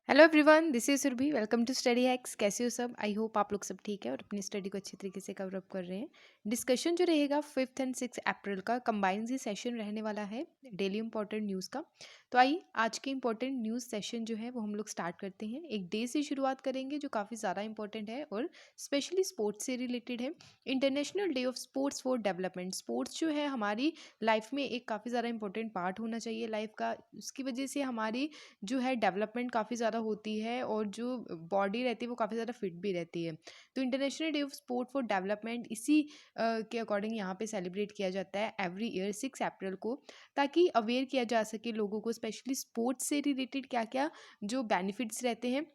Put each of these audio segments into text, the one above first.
Hello everyone, this is Surabhi. Welcome to study hacks. कैसे हो सब? आई होप आप लोग सब ठीक है और अपनी स्टडी को अच्छी तरीके से कवर अप कर रहे हैं। डिस्कशन जो रहेगा 5 एंड 6 अप्रैल का कंबाइंड ही सेशन रहने वाला है डेली इंपॉर्टेंट न्यूज़ का। तो आइए आज के इंपॉर्टेंट न्यूज़ सेशन जो है वो हम लोग स्टार्ट करते हैं। एक डे से शुरुआत करेंगे जो काफ़ी ज़्यादा इंपॉर्टेंट है और स्पेशली स्पोर्ट्स से रिलेटेड है। International day of sports for development. Sports जो है हमारी लाइफ में एक काफ़ी ज़्यादा इंपॉर्टेंट पार्ट होना चाहिए लाइफ का। उसकी वजह से हमारी जो है डेवलपमेंट काफ़ी ज़्यादा होती है और जो बॉडी रहती है वो काफ़ी ज़्यादा फिट भी रहती है। तो international day of sport for development इसी के अकॉर्डिंग यहाँ पे सेलिब्रेट किया जाता है एवरी ईयर 6 अप्रैल को, ताकि अवेयर किया जा सके लोगों को स्पेशली स्पोर्ट्स से रिलेटेड क्या क्या जो बेनिफिट्स रहते हैं।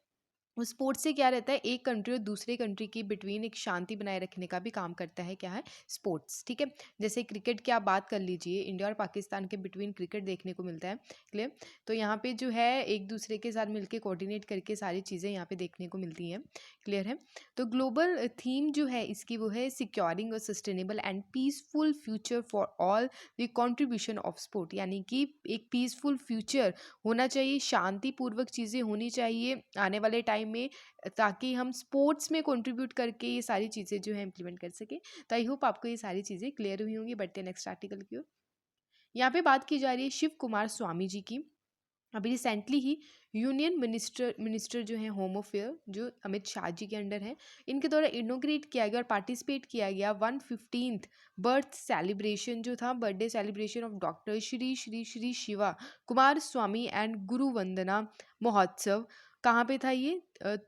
उस स्पोर्ट्स से क्या रहता है, एक कंट्री और दूसरे कंट्री की बिटवीन एक शांति बनाए रखने का भी काम करता है। क्या है? स्पोर्ट्स। ठीक है। जैसे क्रिकेट की आप बात कर लीजिए, इंडिया और पाकिस्तान के बिटवीन क्रिकेट देखने को मिलता है। क्लियर? तो यहाँ पे जो है एक दूसरे के साथ मिलके कोऑर्डिनेट करके सारी चीज़ें यहाँ पे देखने को मिलती हैं। क्लियर है? तो ग्लोबल थीम जो है इसकी वो है securing a sustainable and peaceful future for all the contribution of sport. यानी कि एक पीसफुल फ्यूचर होना चाहिए, शांतिपूर्वक चीज़ें होनी चाहिए आने वाले टाइम में, ताकि हम स्पोर्ट्स में कंट्रीब्यूट करके ये सारी चीज़ें जो है इम्प्लीमेंट कर सके। तो आई होप आपको ये सारी चीज़ें क्लियर हुई होंगी। बढ़ते हैं नेक्स्ट आर्टिकल की ओर। यहाँ पे बात की जा रही है शिव कुमार स्वामी जी की। अभी रिसेंटली ही यूनियन मिनिस्टर जो है होम अफेयर, जो अमित शाह जी के अंडर है, इनके द्वारा इनोग्रेट किया गया और पार्टिसिपेट किया गया 115th बर्थ सेलिब्रेशन जो था, birthday celebration of doctor Shri Shri Shri Shiva Kumar Swami and गुरु वंदना महोत्सव। कहाँ पे था ये?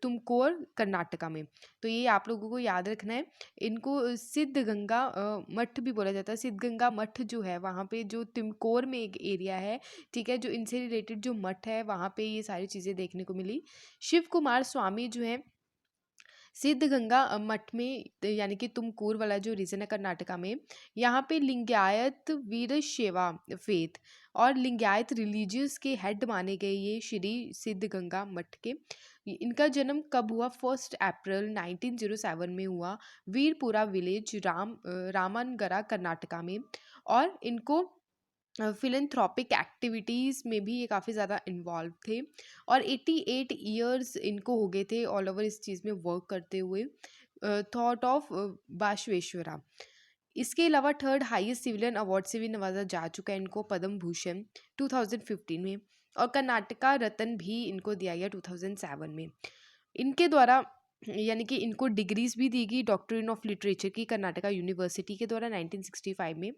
तुमकोर कर्नाटका में। तो ये आप लोगों को याद रखना है। इनको सिद्ध गंगा मठ भी बोला जाता है। सिद्ध गंगा मठ जो है वहाँ पे जो तिमकोर में एक एरिया है, ठीक है, जो इनसे रिलेटेड जो मठ है वहाँ पे ये सारी चीज़ें देखने को मिली। शिव कुमार स्वामी जो है सिद्ध गंगा मठ में, यानी कि तुमकूर वाला जो रीजन है कर्नाटका में, यहाँ पे लिंगायत वीरशैव फेथ और लिंगायत रिलीजियस के हेड माने गए ये श्री सिद्ध गंगा मठ के। इनका जन्म कब हुआ? 1 अप्रैल 1907 में हुआ, वीरपुरा विलेज रामनगरा कर्नाटका में। और इनको फिलैंथ्रोपिक एक्टिविटीज़ में भी ये काफ़ी ज़्यादा इन्वॉल्व थे और 88 ईयर्स इनको हो गए थे ऑल ओवर इस चीज़ में वर्क करते हुए। Thought of Basaveshwara. इसके अलावा थर्ड हाईएस्ट सिविलियन अवार्ड से भी नवाजा जा चुका है इनको, पद्म भूषण 2015 में, और कर्नाटका रत्न भी इनको दिया गया 2007 में। इनके द्वारा यानी कि इनको डिग्रीज भी दी गई डॉक्टर ऑफ लिटरेचर की कर्नाटका यूनिवर्सिटी के द्वारा 1965 में।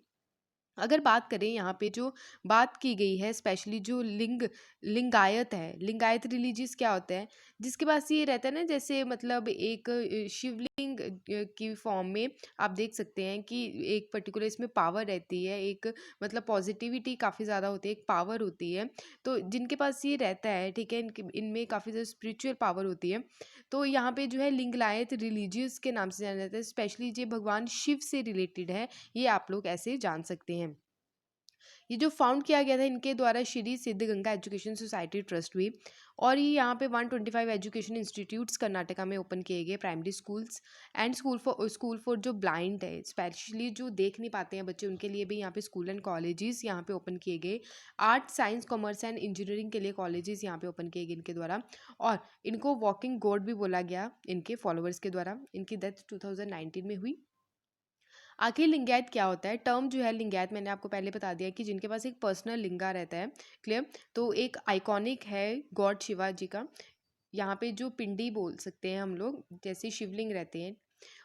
अगर बात करें यहाँ पे जो बात की गई है स्पेशली जो लिंगायत है, लिंगायत रिलीजियस क्या होता है? जिसके पास ये रहता है ना, जैसे मतलब एक शिवलिंग की फॉर्म में आप देख सकते हैं कि एक पर्टिकुलर इसमें पावर रहती है, एक मतलब पॉजिटिविटी काफ़ी ज़्यादा होती है, एक पावर होती है। तो जिनके पास ये रहता है, ठीक है, इनमें काफ़ी ज़्यादा स्पिरिचुअल पावर होती है। तो यहाँ पे जो है लिंगलायत रिलीजियस के नाम से जाना जाता है, स्पेशली ये भगवान शिव से रिलेटेड है। ये आप लोग ऐसे जान सकते हैं। ये जो फाउंड किया गया था इनके द्वारा श्री सिद्ध गंगा एजुकेशन सोसाइटी ट्रस्ट हुई, और ये यहाँ पे 125 एजुकेशन इंस्टीट्यूट्स कर्नाटका में ओपन किए गए, primary schools and school for जो ब्लाइंड है, स्पेशली जो देख नहीं पाते हैं बच्चे, उनके लिए भी यहाँ पे स्कूल एंड कॉलेजेस यहाँ पे ओपन किए गए। Art science commerce and engineering के लिए कॉलेजेस यहाँ पे ओपन किए गए इनके द्वारा। और इनको वॉकिंग गॉड भी बोला गया इनके फॉलोअर्स के द्वारा। इनकी डेथ 2019 में हुई। आखिर लिंगायत क्या होता है? टर्म जो है लिंगायत, मैंने आपको पहले बता दिया कि जिनके पास एक पर्सनल लिंगा रहता है। क्लियर? तो एक आइकॉनिक है गॉड शिवा जी का। यहाँ पे जो पिंडी बोल सकते हैं हम लोग, जैसे शिवलिंग रहते हैं,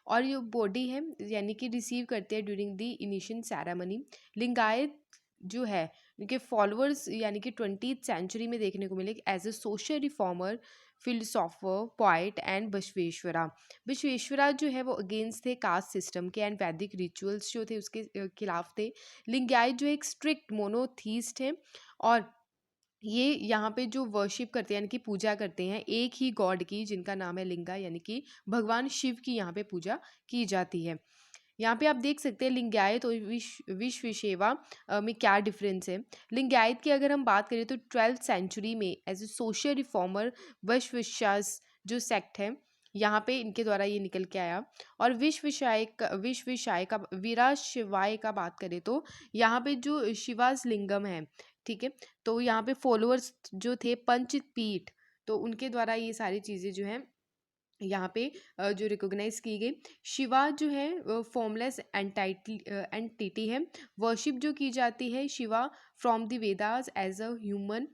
और ये बॉडी है यानी कि रिसीव करते हैं during the initial ceremony. Lingayat जो है उनके फॉलोअर्स यानी कि 20th सेंचुरी में देखने को मिले as a social reformer, philosopher, poet and Basaveshwara. Basaveshwara जो है वो अगेंस्ट थे कास्ट सिस्टम के एंड वैदिक रिचुअल्स जो थे उसके खिलाफ थे। लिंगायत जो एक स्ट्रिक्ट मोनोथीस्ट है, और ये यहाँ पे जो वर्शिप करते हैं यानी कि पूजा करते हैं एक ही गॉड की, जिनका नाम है लिंगा, यानी कि भगवान शिव की यहाँ पे पूजा की जाती है। यहाँ पे आप देख सकते हैं लिंगायत और विश्व सेवा में क्या डिफरेंस है। लिंगायत की अगर हम बात करें तो 12th सेंचुरी में एज ए सोशल रिफॉर्मर वैश्वशास जो सेक्ट है, यहाँ पे इनके द्वारा ये निकल के आया। और विश्वशाय का वीरा शिवाय का बात करें तो यहाँ पे जो शिवास लिंगम है, ठीक है, तो यहाँ पे फॉलोअर्स जो थे पंचपीठ तो उनके द्वारा ये सारी चीज़ें जो हैं यहाँ पे जो रिकॉग्नाइज की गई। शिवा जो है फॉर्मलेस एंटिटी है। वर्शिप जो की जाती है Shiva from the Vedas as a human.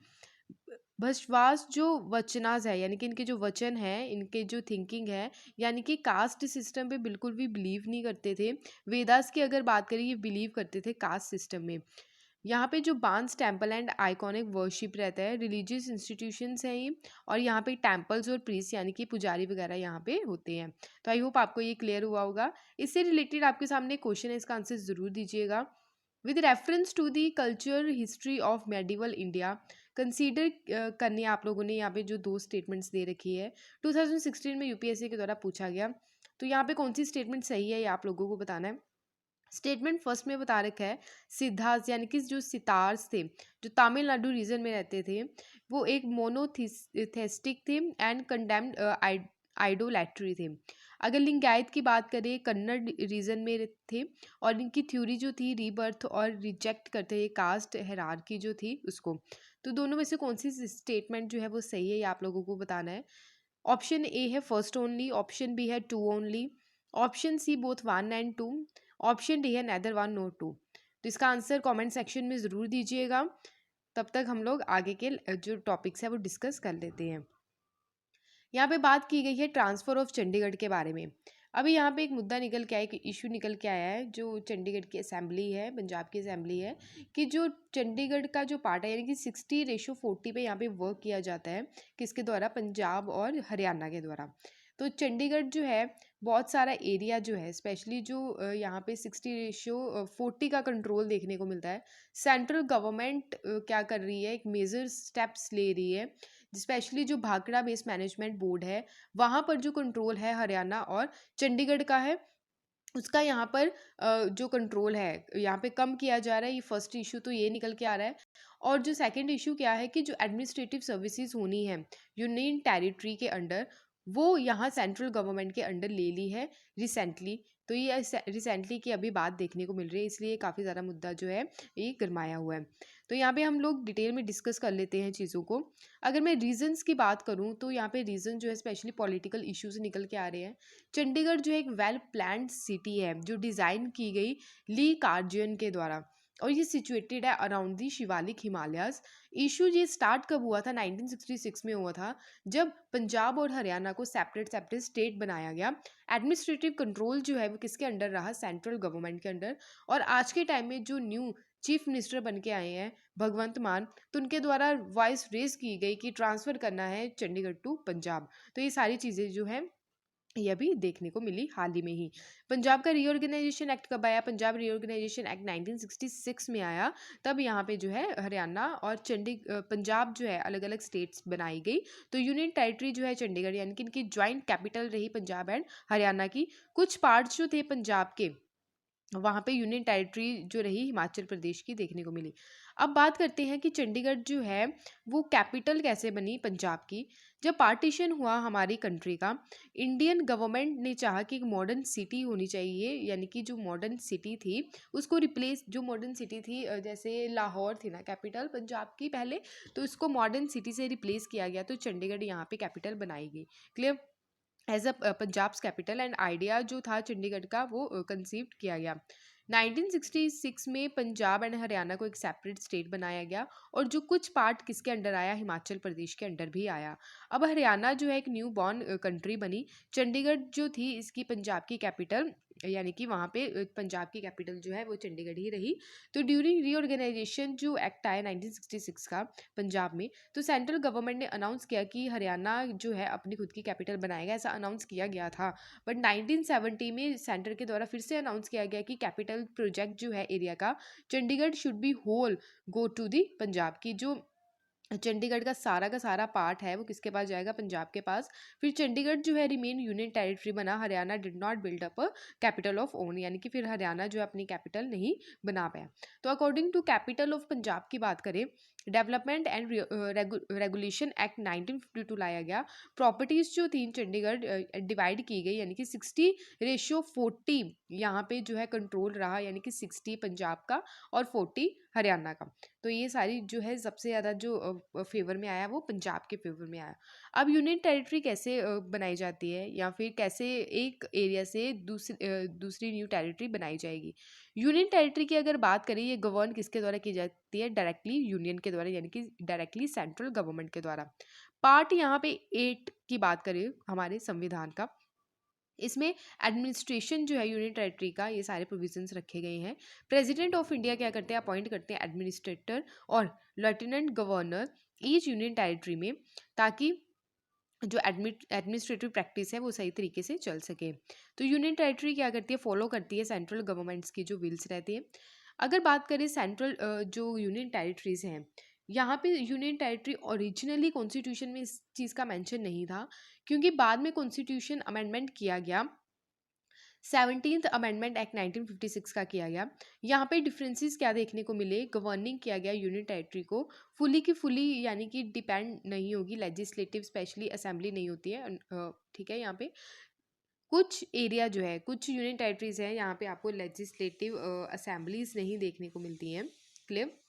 भस्वास जो वचनाज है, यानी कि इनके जो वचन है, इनके जो थिंकिंग है, यानी कि कास्ट सिस्टम पे बिल्कुल भी बिलीव नहीं करते थे। वेदास की अगर बात करें, ये बिलीव करते थे कास्ट सिस्टम में। यहाँ पे जो बांस टेम्पल एंड आइकॉनिक वर्शिप रहता है, रिलीजियस इंस्टीट्यूशंस हैं ये, और यहाँ पे टेम्पल्स और प्रीस यानी कि पुजारी वगैरह यहाँ पे होते हैं। तो आई होप आपको ये क्लियर हुआ होगा। इससे रिलेटेड आपके सामने क्वेश्चन है, इसका आंसर ज़रूर दीजिएगा। With reference to the culture history of medieval India, consider करनी आप लोगों ने यहाँ पे जो दो स्टेटमेंट्स दे रखी है, 2016 में यूपीएससी के द्वारा पूछा गया। तो यहाँ पे कौन सी स्टेटमेंट सही है ये आप लोगों को बताना है। स्टेटमेंट फर्स्ट में बता रखा है, सिद्धार्थ यानी कि जो सितार्स थे, जो तमिलनाडु रीजन में रहते थे, वो एक मोनोथेस्टिक थे एंड कंडेम्ड आइडोलैट्री थे। अगर लिंगायत की बात करें, कन्नड़ रीजन में थे, और इनकी थ्योरी जो थी रीबर्थ और रिजेक्ट करते थे कास्ट हायरार्की जो थी उसको। तो दोनों में से कौन सी स्टेटमेंट जो है वो सही है, ये आप लोगों को बताना है। ऑप्शन ए है फर्स्ट ओनली, ऑप्शन बी है two only, option c both one and two, option d है नेदर वन नो टू। तो इसका आंसर कमेंट सेक्शन में ज़रूर दीजिएगा। तब तक हम लोग आगे के जो टॉपिक्स है वो डिस्कस कर लेते हैं। यहाँ पे बात की गई है ट्रांसफ़र ऑफ चंडीगढ़ के बारे में। अभी यहाँ पे एक मुद्दा निकल के आया, एक इशू निकल के आया है, जो चंडीगढ़ की असेंबली है, पंजाब की असेंबली है, कि जो चंडीगढ़ का जो पार्ट है, यानी कि 60:40 पे यहाँ पे वर्क किया जाता है, किसके द्वारा, पंजाब और हरियाणा के द्वारा। तो चंडीगढ़ जो है, बहुत सारा एरिया जो है, स्पेशली जो यहाँ पे 60:40 का कंट्रोल देखने को मिलता है। सेंट्रल गवर्नमेंट क्या कर रही है, एक मेजर स्टेप्स ले रही है। स्पेशली जो भाखड़ा बेस मैनेजमेंट बोर्ड है, वहाँ पर जो कंट्रोल है हरियाणा और चंडीगढ़ का है, उसका यहाँ पर जो कंट्रोल है यहाँ पे कम किया जा रहा है। ये फर्स्ट इशू तो ये निकल के आ रहा है। और जो सेकंड इशू क्या है, कि जो एडमिनिस्ट्रेटिव सर्विसेज होनी है यूनियन टेरिटरी के अंडर, वो यहाँ सेंट्रल गवर्नमेंट के अंडर ले ली है रिसेंटली। तो ये रिसेंटली की अभी बात देखने को मिल रही है, इसलिए काफ़ी ज़्यादा मुद्दा जो है ये गरमाया हुआ है। तो यहाँ पे हम लोग डिटेल में डिस्कस कर लेते हैं चीज़ों को। अगर मैं रीजंस की बात करूँ, तो यहाँ पे रीज़न जो है स्पेशली पॉलिटिकल इश्यूज निकल के आ रहे हैं। चंडीगढ़ जो एक वेल प्लान्ड सिटी है, जो डिज़ाइन की गई ली कार्जियन के द्वारा, और ये सिचुएटेड है around the Shivalik Himalayas. Issue ये स्टार्ट कब हुआ था, 1966 में हुआ था, जब पंजाब और हरियाणा को सेपरेट सेपरेट स्टेट बनाया गया। एडमिनिस्ट्रेटिव कंट्रोल जो है वो किसके अंडर रहा, सेंट्रल गवर्नमेंट के अंडर। और आज के टाइम में जो न्यू चीफ मिनिस्टर बन के आए हैं भगवंत मान, तो उनके द्वारा वॉइस रेज की गई कि ट्रांसफ़र करना है चंडीगढ़ टू पंजाब। तो ये सारी चीज़ें जो है ये अभी देखने को मिली हाल ही में ही। पंजाब का रीऑर्गेनाइजेशन एक्ट कब आया, पंजाब रीऑर्गेनाइजेशन एक्ट 1966 में आया। तब यहाँ पे जो है हरियाणा और पंजाब जो है अलग अलग स्टेट्स बनाई गई। तो यूनियन टेरिटरी जो है चंडीगढ़, यानी कि इनकी ज्वाइंट कैपिटल रही पंजाब एंड हरियाणा की। कुछ पार्ट्स जो थे पंजाब के, वहाँ पे यूनियन टेरिटरी जो रही हिमाचल प्रदेश की देखने को मिली। अब बात करते हैं कि चंडीगढ़ जो है वो कैपिटल कैसे बनी पंजाब की। जब पार्टीशन हुआ हमारी कंट्री का, इंडियन गवर्नमेंट ने चाहा कि एक मॉडर्न सिटी होनी चाहिए, यानी कि जो मॉडर्न सिटी थी उसको रिप्लेस, जो मॉडर्न सिटी थी जैसे लाहौर थी ना कैपिटल पंजाब की पहले, तो उसको मॉडर्न सिटी से रिप्लेस किया गया। तो चंडीगढ़ यहाँ पे कैपिटल बनाई गई। Clear, as a Punjab's capital, and idea जो था चंडीगढ़ का वो कंसीव किया गया। 1966 में पंजाब एंड हरियाणा को एक सेपरेट स्टेट बनाया गया, और जो कुछ पार्ट किसके अंडर आया, हिमाचल प्रदेश के अंडर भी आया। अब हरियाणा जो है एक न्यू बॉर्न कंट्री बनी। चंडीगढ़ जो थी इसकी पंजाब की कैपिटल, यानी कि वहाँ पे पंजाब की कैपिटल जो है वो चंडीगढ़ ही रही। तो ड्यूरिंग रीऑर्गेनाइजेशन जो एक्ट आया 1966 का पंजाब में, तो सेंट्रल गवर्नमेंट ने अनाउंस किया कि हरियाणा जो है अपनी खुद की कैपिटल बनाएगा, ऐसा अनाउंस किया गया था। बट 1970 में सेंटर के द्वारा फिर से अनाउंस किया गया कि कैपिटल प्रोजेक्ट जो है एरिया का, Chandigarh should be whole go to the Punjab, की जो चंडीगढ़ का सारा पार्ट है वो किसके पास जाएगा, पंजाब के पास। फिर चंडीगढ़ जो है रिमेन यूनियन टेरिटरी बना। Haryana did not build up a capital of own, यानी कि फिर हरियाणा जो है अपनी कैपिटल नहीं बना पाया। तो according to capital of Punjab की बात करें, डेवलपमेंट एंड रेगुलेशन एक्ट 1952 लाया गया। प्रॉपर्टीज जो थी चंडीगढ़ डिवाइड की गई, यानी कि 60:40 यहाँ पे जो है कंट्रोल रहा, यानी कि 60 पंजाब का और 40 हरियाणा का। तो ये सारी जो है सबसे ज़्यादा जो फेवर में आया वो पंजाब के फेवर में आया। अब यूनियन टेरिटरी कैसे बनाई जाती है, या फिर कैसे एक एरिया से दूसरी न्यू टेरिटरी बनाई जाएगी। यूनियन टेरिटरी की अगर बात करें, ये गवर्न किसके द्वारा की जाती है, डायरेक्टली यूनियन के द्वारा, यानी कि डायरेक्टली सेंट्रल गवर्नमेंट के द्वारा। पार्ट यहाँ पे 8 की बात करें हमारे संविधान का, इसमें एडमिनिस्ट्रेशन जो है यूनियन टेरिटरी का, ये सारे प्रोविजंस रखे गए हैं। प्रेसिडेंट ऑफ इंडिया क्या करते हैं, अपॉइंट करते हैं एडमिनिस्ट्रेटर और lieutenant governor each union territory में, ताकि जो एडमिनिस्ट्रेटिव प्रैक्टिस है वो सही तरीके से चल सके। तो यूनियन टेरिटरी क्या करती है, फॉलो करती है सेंट्रल गवर्नमेंट्स की जो विल्स रहती है। अगर बात करें सेंट्रल जो यूनियन टेरिटरीज हैं, यहाँ पे यूनियन टेरिटरी ओरिजिनली कॉन्स्टिट्यूशन में इस चीज़ का मेंशन नहीं था, क्योंकि बाद में कॉन्स्टिट्यूशन अमेंडमेंट किया गया, 17th अमेंडमेंट एक्ट 1956 का किया गया। यहाँ पे डिफरेंसेस क्या देखने को मिले, गवर्निंग किया गया यूनियन टेरिटरी को फुली की फुली, यानी कि डिपेंड नहीं होगी, लेजिस्लेटिव स्पेशली असेंबली नहीं होती है, ठीक है। यहाँ पे कुछ एरिया जो है, कुछ यूनियन टेरिटरीज है, यहाँ पे आपको लेजिस्लेटिव असेंबलीज नहीं देखने को मिलती हैं। क्लियर।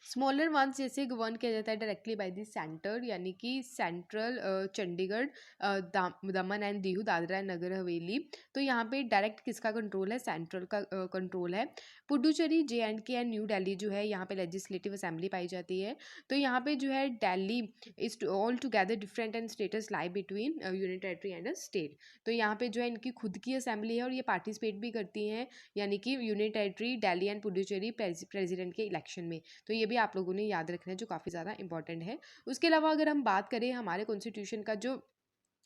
स्मॉलर वंस जैसे गवर्न किया जाता है डायरेक्टली बाय द सेंटर, यानी कि central Chandigarh, Daman and Diu, Dadra and Nagar Haveli. तो यहाँ पे डायरेक्ट किसका कंट्रोल है, सेंट्रल का कंट्रोल है। Puducherry, JNK and new Delhi जो है, यहाँ पे लेजिस्लेटिव असेंबली पाई जाती है। तो यहाँ पे जो है Delhi is all together different and status lie between union territory and a state. तो यहाँ पे जो है इनकी खुद की असेंबली है और ये पार्टिसिपेट भी करती हैं, यानी कि union territory, Delhi and Puducherry president के इलेक्शन में। तो ये भी आप लोगों ने याद रखना है, जो काफ़ी ज़्यादा इंपॉर्टेंट है। उसके अलावा अगर हम बात करें हमारे कॉन्स्टिट्यूशन का जो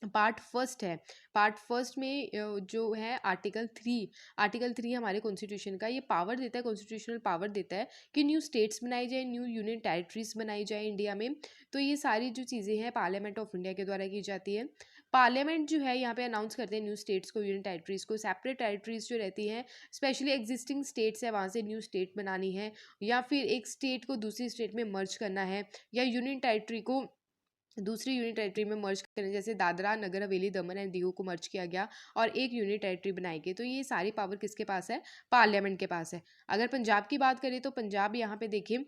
पार्ट फर्स्ट है, पार्ट फर्स्ट में जो है आर्टिकल 3 हमारे कॉन्स्टिट्यूशन का ये पावर देता है, कॉन्स्टिट्यूशनल पावर देता है कि न्यू स्टेट्स बनाई जाए, न्यू यूनियन टेरिटरीज बनाई जाए इंडिया में। तो ये सारी जो चीज़ें हैं पार्लियामेंट ऑफ इंडिया के द्वारा की जाती है। पार्लियामेंट जो है यहाँ पे अनाउंस करते हैं न्यू स्टेट्स को, यूनियन टेरिटरीज को। सेपरेट टेरिटरीज जो रहती हैं, स्पेशली एग्जिस्टिंग स्टेट्स है, वहाँ से न्यू स्टेट बनानी है, या फिर एक स्टेट को दूसरी स्टेट में मर्ज करना है, या यूनियन टेरिटरी को दूसरी यूनियन टेरिटरी में मर्ज करने, जैसे दादरा नगर हवेली दमन एंड दीव को मर्ज किया गया और एक यूनियन टेरिटरी बनाई गई। तो ये सारी पावर किसके पास है, पार्लियामेंट के पास है। अगर पंजाब की बात करें तो पंजाब यहाँ पे देखिए,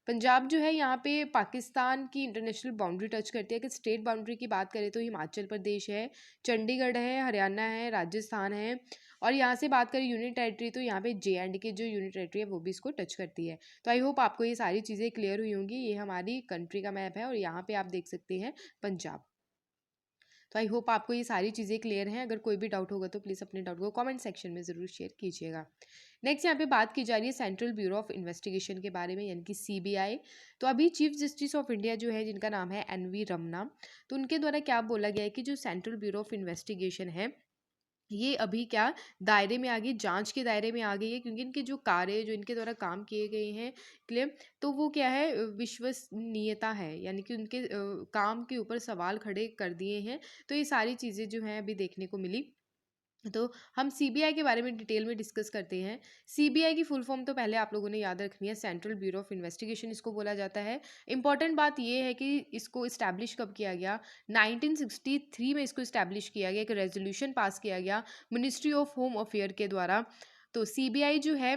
पंजाब जो है यहाँ पे पाकिस्तान की इंटरनेशनल बाउंड्री टच करती है। कि स्टेट बाउंड्री की बात करें तो हिमाचल प्रदेश है, चंडीगढ़ है, हरियाणा है, राजस्थान है। और यहाँ से बात करें यूनियन टेरिटरी, तो यहाँ पे JNK जो यूनियन टेरिटरी है वो भी इसको टच करती है। तो आई होप आपको ये सारी चीज़ें क्लियर हुई होंगी। ये हमारी कंट्री का मैप है और यहाँ पे आप देख सकते हैं पंजाब। तो आई होप आपको ये सारी चीज़ें क्लियर हैं। अगर कोई भी डाउट होगा तो प्लीज़ अपने डाउट को कमेंट सेक्शन में ज़रूर शेयर कीजिएगा। नेक्स्ट यहाँ पे बात की जा रही है सेंट्रल ब्यूरो ऑफ इन्वेस्टिगेशन के बारे में, यानी कि CBI। तो अभी चीफ जस्टिस ऑफ इंडिया जो है, जिनका नाम है NV रमना, तो उनके द्वारा क्या बोला गया है कि जो सेंट्रल ब्यूरो ऑफ इन्वेस्टिगेशन है, ये अभी क्या दायरे में आ गई, जांच के दायरे में आ गई है, क्योंकि इनके जो कार्य जो इनके द्वारा काम किए गए हैं, क्लेम, तो वो क्या है, विश्वसनीयता है, यानी कि उनके काम के ऊपर सवाल खड़े कर दिए हैं। तो ये सारी चीज़ें जो हैं अभी देखने को मिली। तो हम CBI के बारे में डिटेल में डिस्कस करते हैं। CBI की फुल फॉर्म तो पहले आप लोगों ने याद रखनी है, सेंट्रल ब्यूरो ऑफ इन्वेस्टिगेशन इसको बोला जाता है। इंपॉर्टेंट बात ये है कि इसको इस्टेब्लिश कब किया गया, 1963 में इसको इस्टेब्लिश किया गया, एक रेजोल्यूशन पास किया गया मिनिस्ट्री ऑफ होम अफेयर के द्वारा। तो CBI जो है,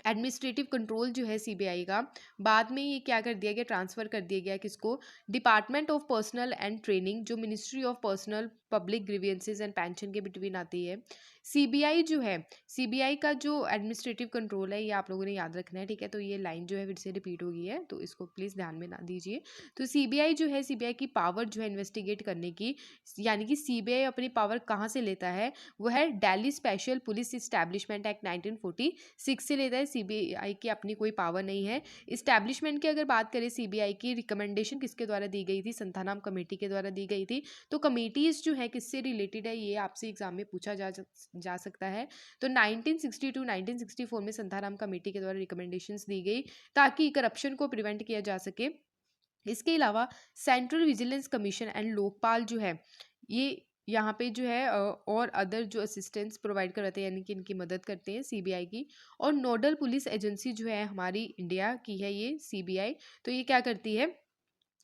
एडमिनिस्ट्रेटिव कंट्रोल जो है CBI का, बाद में ये क्या कर दिया गया, ट्रांसफ़र कर दिया गया किसको, department of personnel and training, जो ministry of personnel public grievances and pension के बिटवीन आती है। CBI जो है, CBI का जो एडमिनिस्ट्रेटिव कंट्रोल है, ये आप लोगों ने याद रखना है, ठीक है। तो ये लाइन जो है फिर से रिपीट हो गई है, तो इसको प्लीज़ ध्यान में ना दीजिए। तो CBI जो है, CBI की पावर जो है इन्वेस्टिगेट करने की, यानी कि CBI अपनी पावर कहाँ से लेता है, वो है Delhi special police establishment act 1946 से लेता है। CBI की अपनी कोई पावर नहीं है। इस्टेब्लिशमेंट की अगर बात करें, CBI की रिकमेंडेशन किसके द्वारा दी गई थी, संथानाम कमेटी के द्वारा दी गई थी। तो कमेटीज़ जो है किससे रिलेटेड है, ये आपसे एग्जाम में पूछा जा सकता है। तो 1962 1964 में संथानाम कमेटी के द्वारा रिकमेंडेशंस दी गई, ताकि करप्शन को प्रिवेंट किया जा सके। इसके अलावा central vigilance commission and Lokpal जो है, ये यहाँ पे जो है और अदर जो असिस्टेंस प्रोवाइड करवाते हैं, यानी कि इनकी मदद करते हैं सीबीआई की। और नोडल पुलिस एजेंसी जो है हमारी इंडिया की है ये सीबीआई, तो ये क्या करती है,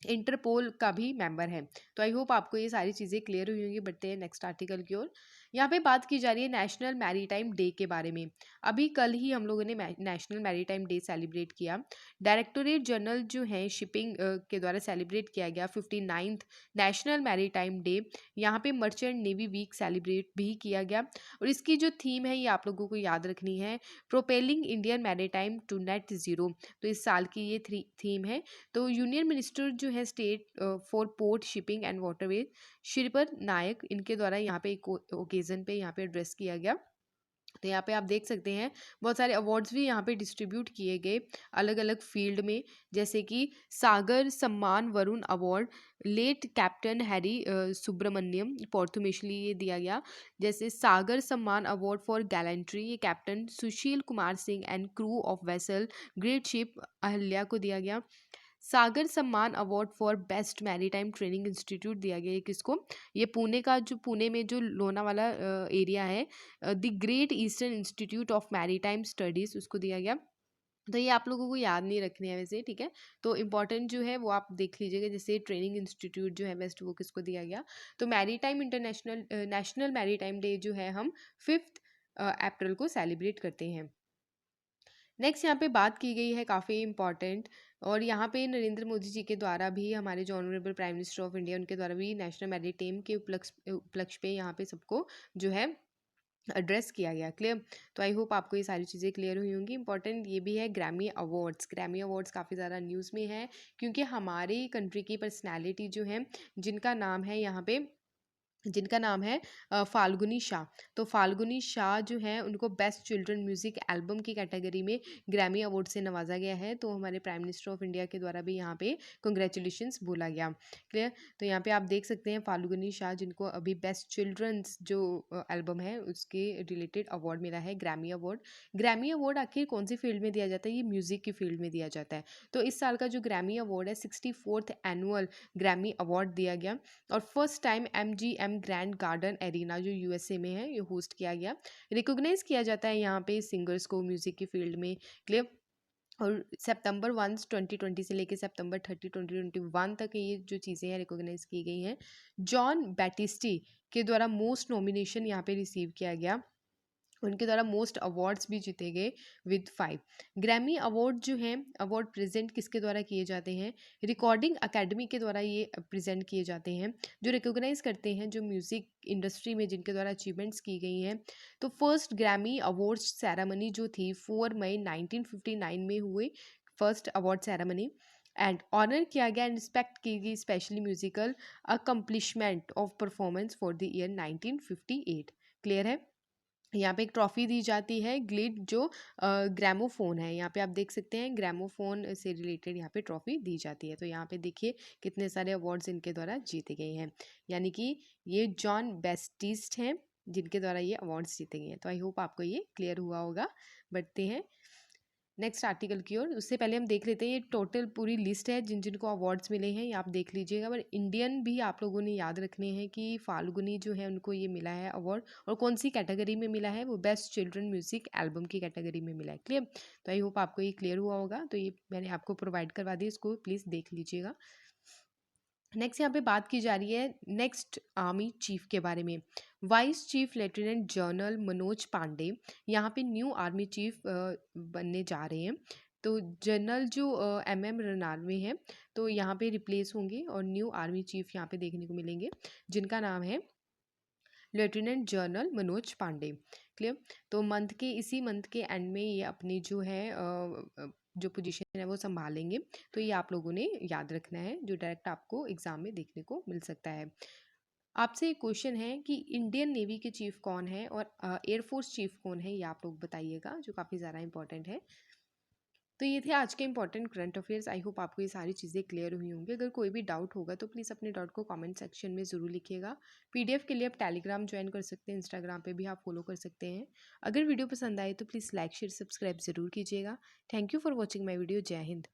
इंटरपोल का भी मेंबर है। तो आई होप आपको ये सारी चीज़ें क्लियर हुई होंगी। बढ़ते हैं नेक्स्ट आर्टिकल की ओर। यहाँ पे बात की जा रही है नेशनल मैरीटाइम डे के बारे में। अभी कल ही हम लोगों ने नेशनल मैरीटाइम डे सेलिब्रेट किया। डायरेक्टोरेट जनरल जो है शिपिंग के द्वारा सेलिब्रेट किया गया 59th नेशनल मैरीटाइम डे। यहाँ पे मर्चेंट नेवी वीक सेलिब्रेट भी किया गया। और इसकी जो थीम है ये आप लोगों को याद रखनी है, propelling Indian maritime to net zero. तो इस साल की ये थीम है। तो यूनियन मिनिस्टर जो है state for port shipping and waterway Shripad Naik, इनके द्वारा यहाँ पे एक ओकेजन पे यहाँ पे एड्रेस किया गया। तो यहाँ पे आप देख सकते हैं बहुत सारे अवार्ड्स भी यहाँ पे डिस्ट्रीब्यूट किए गए अलग अलग फील्ड में, जैसे कि Sagar Samman Varun award late captain Harry Subramaniam posthumously ये दिया गया। जैसे Sagar Samman award for gallantry ये captain Sushil Kumar Singh and crew of vessel great ship Ahalya को दिया गया। Sagar Samman award for best maritime training institute दिया गया है किसको, ये पुणे का जो पुणे में जो लोनावाला एरिया है, the great eastern institute of maritime studies उसको दिया गया। तो ये आप लोगों को याद नहीं रखनी है वैसे, ठीक है। तो इम्पॉर्टेंट जो है वो आप देख लीजिएगा, जैसे ट्रेनिंग इंस्टीट्यूट जो है बेस्ट वो किसको दिया गया। तो maritime international national maritime day जो है हम 5 अप्रैल को सेलिब्रेट करते हैं। नेक्स्ट यहाँ पे बात की गई है काफ़ी इम्पॉर्टेंट, और यहाँ पे नरेंद्र मोदी जी के द्वारा भी, हमारे जो honourable prime minister of India उनके द्वारा भी नेशनल मैरीटाइम के उपलक्ष्य पे यहाँ पे सबको जो है एड्रेस किया गया। क्लियर। तो आई होप आपको ये सारी चीज़ें क्लियर हुई होंगी। इंपॉर्टेंट ये भी है ग्रैमी अवार्ड्स। ग्रैमी अवार्ड्स काफ़ी ज़्यादा न्यूज़ में है, क्योंकि हमारी कंट्री की पर्सनैलिटी जो है जिनका नाम है फाल्गुनी शाह। तो फाल्गुनी शाह जो हैं उनको बेस्ट चिल्ड्रन म्यूज़िक एल्बम की कैटेगरी में ग्रैमी अवार्ड से नवाजा गया है। तो हमारे प्राइम मिनिस्टर ऑफ इंडिया के द्वारा भी यहाँ पे कंग्रेचुलेशंस बोला गया। क्लियर। तो यहाँ पे आप देख सकते हैं फाल्गुनी शाह जिनको अभी बेस्ट चिल्ड्रंस जो एल्बम है उसके रिलेटेड अवार्ड मिला है, ग्रैमी अवार्ड। ग्रैमी अवार्ड आखिर कौन सी फील्ड में दिया जाता है, ये म्यूज़िक की फील्ड में दिया जाता है। तो इस साल का जो ग्रैमी अवार्ड है 64th एनुअल ग्रैमी अवार्ड दिया गया। और first time MGM grand garden arena जो USA में है ये होस्ट किया गया। रिकॉग्नाइज किया जाता है यहाँ पे सिंगर्स को म्यूजिक की फील्ड में। क्लियर। और सितंबर 1 2020 से लेकर सितंबर 30 2021 तक ये जो चीज़ें हैं रिकॉग्नाइज की गई हैं। जॉन बैटिस्टी के द्वारा मोस्ट नॉमिनेशन यहाँ पे रिसीव किया गया, उनके द्वारा मोस्ट अवार्ड्स भी जीते गए विद 5। ग्रैमी अवार्ड जो हैं अवार्ड प्रेजेंट किसके द्वारा किए जाते हैं, रिकॉर्डिंग अकेडमी के द्वारा ये प्रेजेंट किए जाते हैं, जो रिकॉग्नाइज करते हैं जो म्यूज़िक इंडस्ट्री में जिनके द्वारा अचीवमेंट्स की गई हैं। तो फर्स्ट ग्रैमी अवार्ड्स सेरेमनी जो थी 4 मई 1959 में हुई, first award ceremony. And honour किया गया एंड रिस्पेक्ट की गई specially musical accomplishment of performance for the year 1958। Clear है। यहाँ पे एक ट्रॉफी दी जाती है ग्लिड जो ग्रामोफोन है, यहाँ पे आप देख सकते हैं ग्रामोफोन से रिलेटेड यहाँ पे ट्रॉफी दी जाती है। तो यहाँ पे देखिए कितने सारे अवार्ड्स इनके द्वारा जीते गए हैं, यानी कि ये जॉन बेस्टिस्ट हैं जिनके द्वारा ये अवार्ड्स जीते गए हैं। तो आई होप आपको ये क्लियर हुआ होगा। बढ़ते हैं नेक्स्ट आर्टिकल की ओर। उससे पहले हम देख लेते हैं ये टोटल पूरी लिस्ट है जिन जिनको अवार्ड्स मिले हैं, ये आप देख लीजिएगा। पर इंडियन भी आप लोगों ने याद रखने हैं कि फाल्गुनी जो है उनको ये मिला है अवार्ड, और कौन सी कैटेगरी में मिला है, वो बेस्ट चिल्ड्रन म्यूजिक एल्बम की कैटेगरी में मिला है। क्लियर। तो आई होप आपको ये क्लियर हुआ होगा। तो ये मैंने आपको प्रोवाइड करवा दी, इसको प्लीज़ देख लीजिएगा। नेक्स्ट यहाँ पे बात की जा रही है नेक्स्ट आर्मी चीफ के बारे में। Vice chief lieutenant general Manoj Pandey यहाँ पे न्यू आर्मी चीफ बनने जा रहे हैं। तो जनरल जो MM रनावणे हैं तो यहाँ पे रिप्लेस होंगे, और न्यू आर्मी चीफ यहाँ पे देखने को मिलेंगे जिनका नाम है lieutenant general Manoj Pandey. Clear. तो इसी मंथ के एंड में ये अपनी जो है जो पोजीशन है वो संभालेंगे। तो ये आप लोगों ने याद रखना है, जो डायरेक्ट आपको एग्जाम में देखने को मिल सकता है। आपसे एक क्वेश्चन है कि इंडियन नेवी के चीफ कौन है और एयरफोर्स चीफ कौन है, ये आप लोग बताइएगा, जो काफ़ी ज़्यादा इंपॉर्टेंट है। तो ये थे आज के important current affairs. I hope आपको ये सारी चीज़ें क्लियर हुई होंगी। अगर कोई भी डाउट होगा तो प्लीज़ अपने डाउट को कमेंट सेक्शन में ज़रूर लिखिएगा। PDF के लिए आप टेलीग्राम ज्वाइन कर सकते हैं, इंस्टाग्राम पे भी आप फॉलो कर सकते हैं। अगर वीडियो पसंद आए तो प्लीज़ लाइक शेयर सब्सक्राइब ज़रूर कीजिएगा। Thank you for watching my video. जय हिंद।